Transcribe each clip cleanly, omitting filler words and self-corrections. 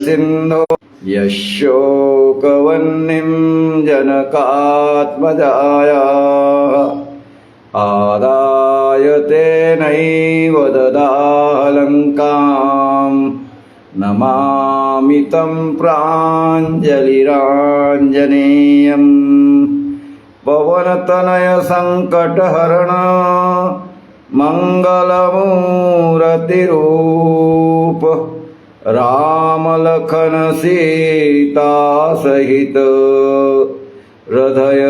सिन्धो यशोकवह्निं जनकात्मजायाः आदाय तेनैव ददालङ्कां नमामि तं प्राञ्जलिराञ्जनेयं पवनतनयसङ्कटहरण मङ्गलमूर्तिरूप रामलखन सीता सहित हृदय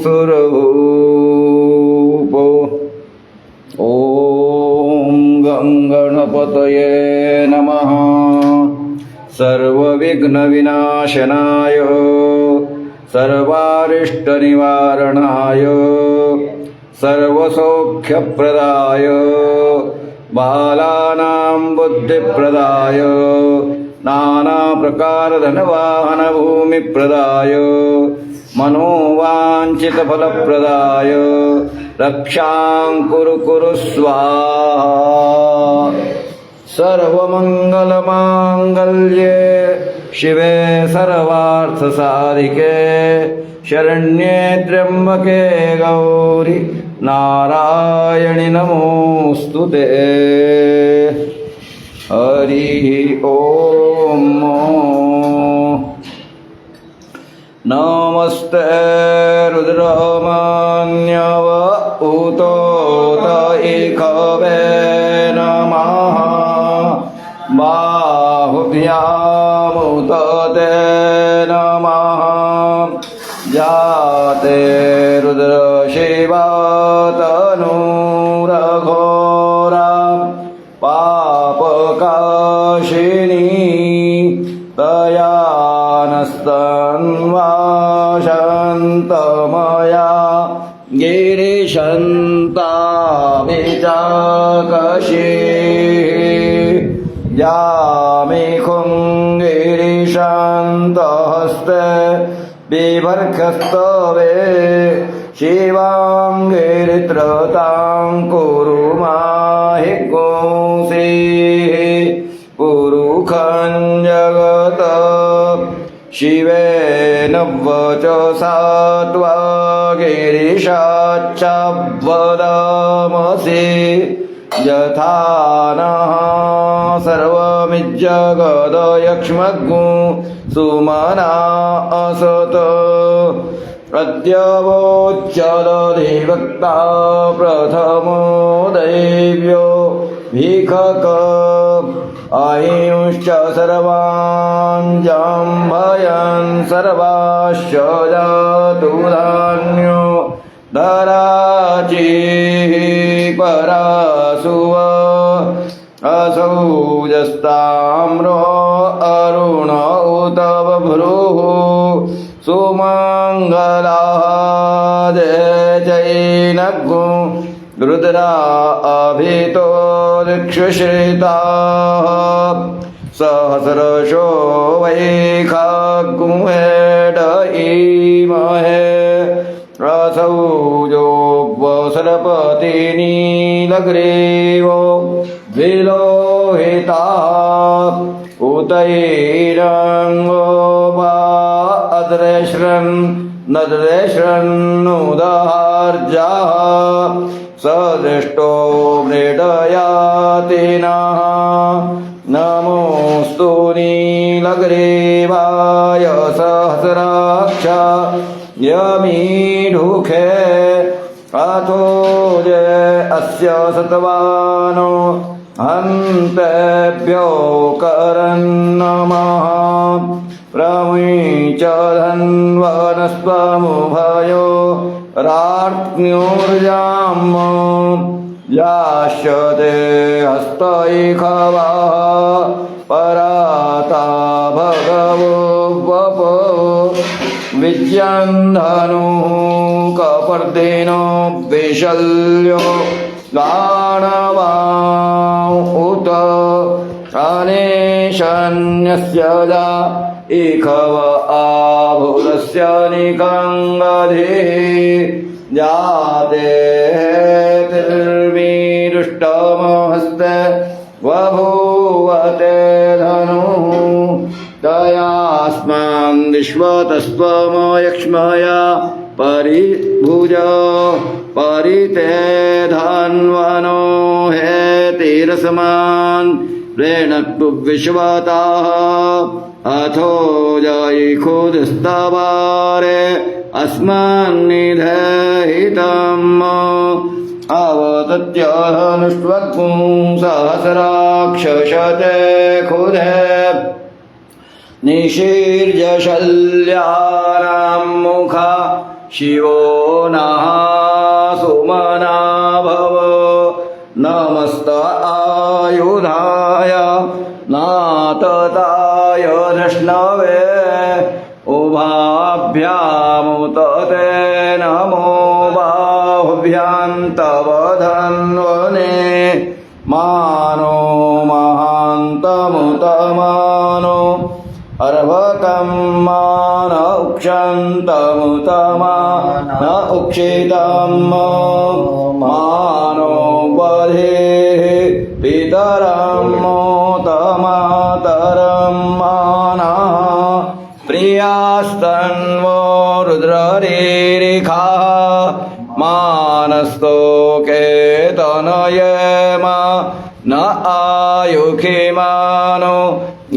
सुरभूप। ॐ गणपतये नमः। सर्वविघ्नविनाशनाय सर्वारिष्टनिवारणाय सर्वसौख्यप्रदाय बालानां बुद्धिप्रदाय नानाप्रकारधनवाहनभूमिप्रदाय मनोवाञ्छितफलप्रदाय रक्षां कुरु स्वाहा। सर्वमङ्गलमाङ्गल्ये शिवे सर्वार्थसाधिके शरण्ये त्र्यम्बके गौरि नारायणि नमोस्तुते। हरि ओम। नमस्ते रुद्रमान्यव उतोत इखवे नमः बाहुभ्यामुत ते नमः जाते रुद्र शिवा तनूरघोरा पापकाशिनी तया नस्तन्वाशन्तमया गिरिशन्ता विचाकशी यामिखुं गिरिशान्तहस्ते बिभर्खस्तवे शिवाङ्गिरित्रतां कुरु माहि गोंसीः पुरुखं जगत शिवेन वचसा त्वा गिरिशाच्चावदामसि यथा नः सर्वमिज्जगदयक्ष्मग्गु सुमना असत अद्य वोच्यदधिवक्ता प्रथमो दैव्यो भिखक आयुश्च सर्वान् जाम्भयन् सर्वाश्च जातु धान्यो धराचिः परासुव असौजस्ताम्रो अरुण उत बभ्रुः सुमङ्गलाः जैनगु रुद्रा अभितो दिक्षुश्रिताः सहस्रशो वैखागुहेड इमहे रसौजो सरपतिनीलग्रीवो विलोहिताः उतैरङ्गो वा अद्रेश्रन् नद्रेश्रन्नुदार्जाः सदृष्टो मृडयातिनः नमोऽस्तु नीलग्रीवाय सहस्राक्ष यमीढुखे अथो जे अस्य सतवानो हन्तेभ्यो करन्नमः प्रमुच धन्वनस्त्वमुभयो राज्ञोर्जाम् यास्यते हस्तैखवः पराता भगवो वप विद्यन्धनुः कपर्दिनो विशल्यो गाणवां उत अनेशन्यस्य जा इखव आभुरस्य निकङ्गधिः जाते तिर्मीरुष्टमहस्ते बभूवते धनुः विश्वतस्त्वमयक्ष्मया परिभुज परिते धन्वनो हेतिरसमान् प्रेणक्तु विश्वताः अथो जयि खुदस्तवारे अस्मन्निधेहितम् अवतत्यानुष्वक्पुं सहस्राक्षशते खुदे निशीर्यशल्यानां मुखा शिवो नः सुमना भव नमस्त आयुधाय नातताय धृष्णवे उभाभ्यामुत ते नमो बाहुभ्यां तव धन्वने मानो महान्तमुत मानो अर्भकं मान उक्षन्तमुत मान उक्षितं मानो बधेः पितरं मोतमातरं मानः प्रियास्तन्वो रुद्ररीरिखाः मानस्तोके तनयेमा न आयुखिमानो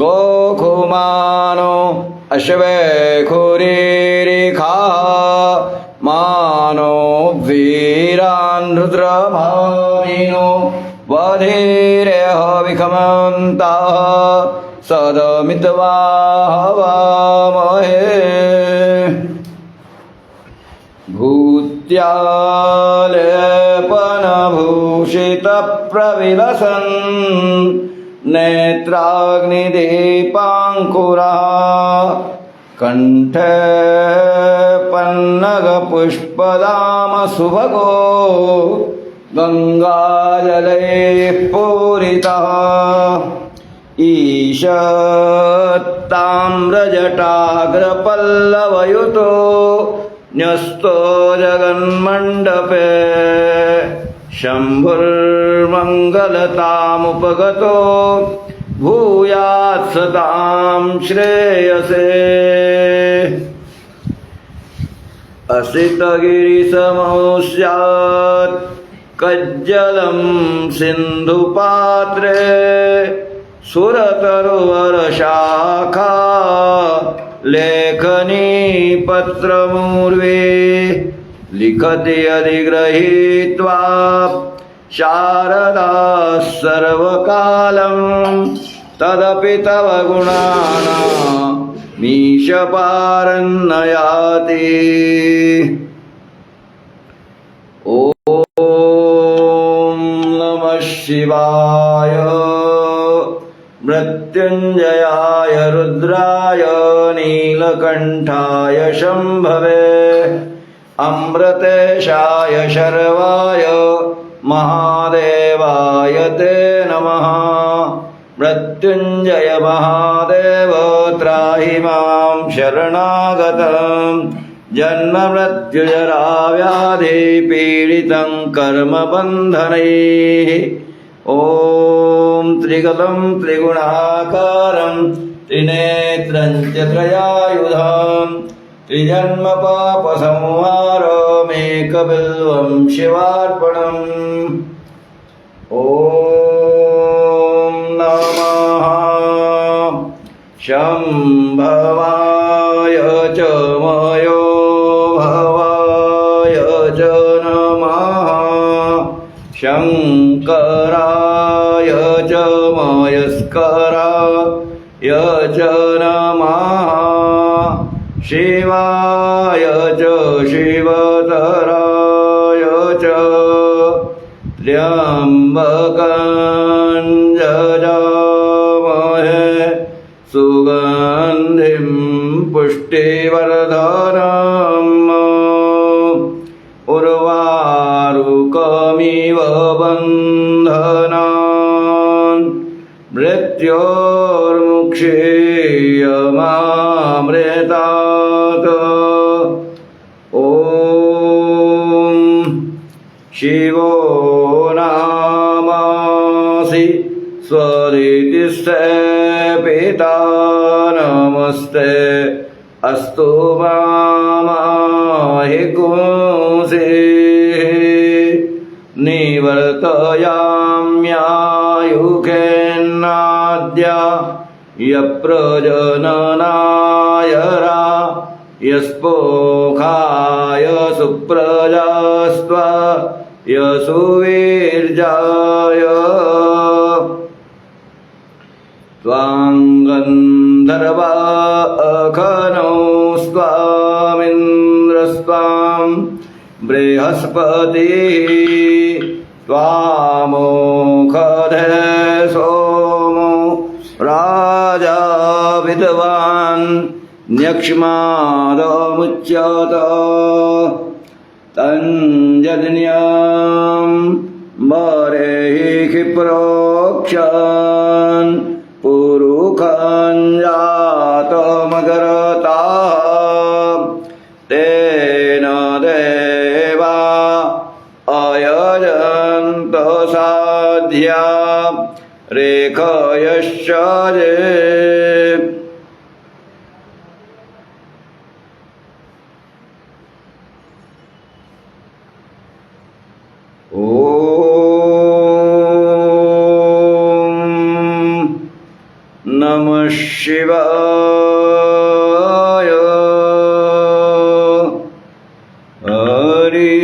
गोखुमानो अश्वेखुरीरिखाः मानो वीरान् रुद्रभामिनो वधीरेह विखमन्ताः सदमित्वा हवामहे भूत्यालेपनभूषितप्रविलसन् नेत्राग्निदीपाङ्कुरः कण्ठे पन्नगपुष्पदामसुभगो गङ्गाजलैः पूरितः ईशत्ताम्रजटाग्रपल्लवयुतो न्यस्तो जगन्मण्डपे शम्भुर्मङ्गलतामुपगतो भूयात् सतां श्रेयसे असितगिरिसमो स्यात् कज्जलं सिन्धुपात्रे सुरतरुवरशाखा लेखनी पत्रमूर्वे लिखति अधिगृहीत्वा शारदा सर्वकालं तदपि तव गुणानां मीशपारन्नयाति ॐ नमः शिवाय मृत्युञ्जयाय रुद्राय नीलकण्ठाय शम्भवे अमृतेशाय शर्वाय महादेवाय ते नमः मृत्युञ्जय महादेव त्राहि मां शरणागतं जन्ममृत्युजराव्याधिपीडितं कर्मबन्धनैः ॐ त्रिगलं त्रिगुणाकारं त्रिनेत्रं च त्रयायुधं त्रिजन्मपापसंहारमेकबिल्वं शिवार्पणम् ॐ नमः शम्भवाय च मयो भवाय च नमः शङ्कराय च मयस्कराय च नमः शिवाय च शिवतराय च त्र्यम्बकं जजामहे सुगन्धिं पुष्टिवर्धनम् उर्वारुकमिव बन्धनान् मृत्योर्मुक्षीयमामृतात् ॐ शिवो नामासि स्वरितिस्ते पिता नमस्ते अस्तु मामाहि कुंसे निवर्तयाम्यायुखेन्नाद्या यप्रजननायरा यस्पोखाय सुप्रजास्त्व यसुवीर्याय त्वाङ्गन्धर्वा अखनौ स्वामिन्द्रस्त्वां बृहस्पतिः त्वामोखधे सोमो राजा विद्वान् न्यक्ष्मादमुच्यत तञ्जन्यां बरेहि प्रोक्षन् पुरुखं जातमगरता तेन देवा अयजन्त साध्या रेखयश्च ये नमः शिवाय हरि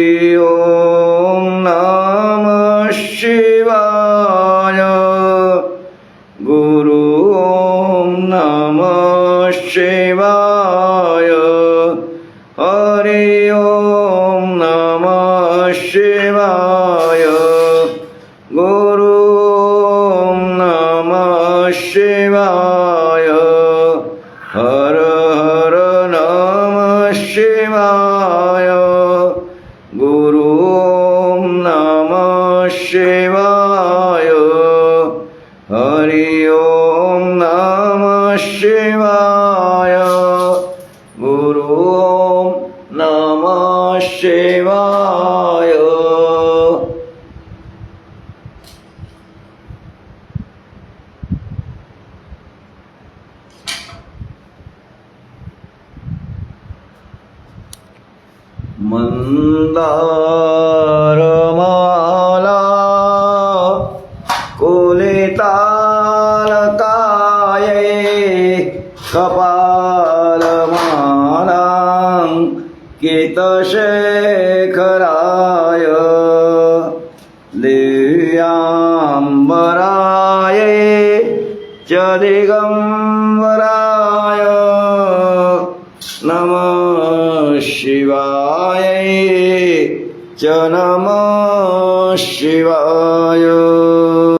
ओम नमः शिवाय गुरु ओम नमः शिवाय हरि ओम नमः शिवाय गुरु ओम नमः शिवाय हर हर नमः शिवाय गुरु ओम नमः शिवाय हरि ओम नमः शिवाय गुरु ओम नमः शिवाय मंदारमाला कुलितालकाये कपालमालां कितशेखराय दिव्याम्बराय च दिगम्बराय नमः शिवाय च नमः शिवाय।